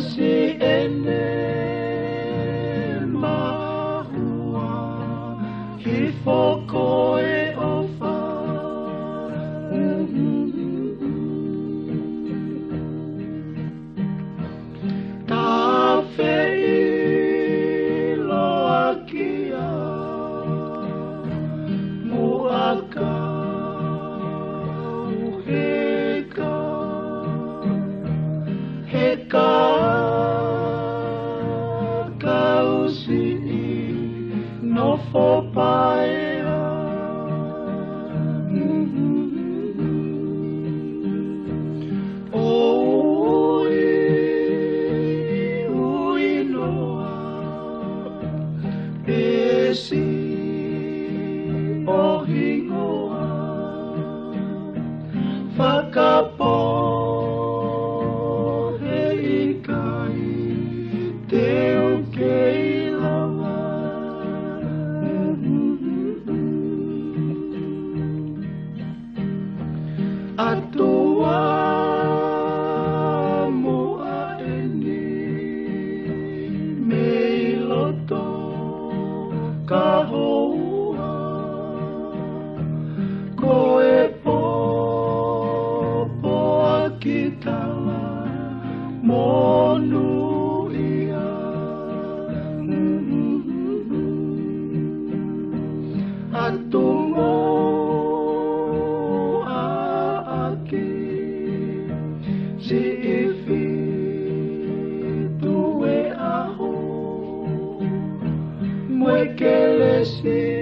si ene mahua hifoko e ofa no for paia ui noa pesi o hingoa whakapo he ikai te uke ilawa atua moa eni me loto ka hoa koe popo aki tawa monu ia atungo si ifi tue aho mwe kelesi